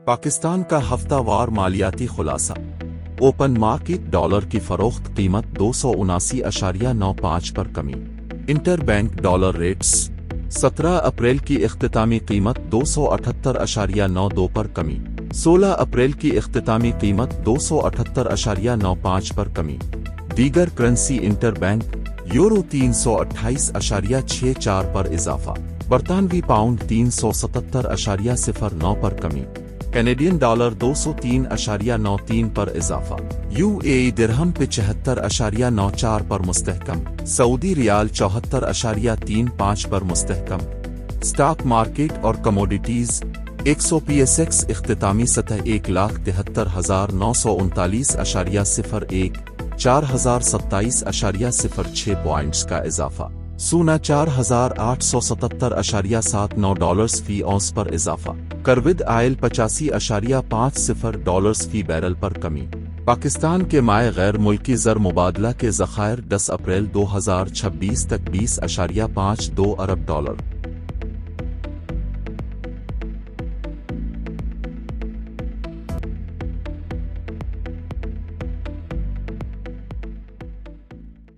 पाकिस्तान का हफ्तावार मालियाती खुलासा। Open market dollar की फरोख्त कीमत 279.95 पर कमी। इंटर बैंक डॉलर रेट्स 17 अप्रैल की इख्तितामी कीमत 278.92 पर कमी। 16 अप्रैल की इख्तितामी कीमत 278.95 पर कमी। दीगर करेंसी इंटर बैंक यूरो 328.64 पर इजाफा। बरतानवी पाउंड 377.09 पर कमी। कैनेडियन डॉलर 203.93 पर इजाफा। यूएई दिरहम 75.94 पर मुस्तहकम। सऊदी रियाल 74.35 पर मुस्तहकम। स्टॉक मार्केट और कमोडिटीज 100 इख्तितामी सतह 1,73,939.01, 4,027.06 पॉइंट्स का इजाफा। सोना 4,877.79 डॉलर्स फी औंस पर इजाफा। करविद आयल 85.50 डॉलर्स फी बैरल पर कमी। पाकिस्तान के माए गैर मुल्की ज़र मुबादला के ज़खायर 10 अप्रैल 2026 तक 20.52 अरब डॉलर।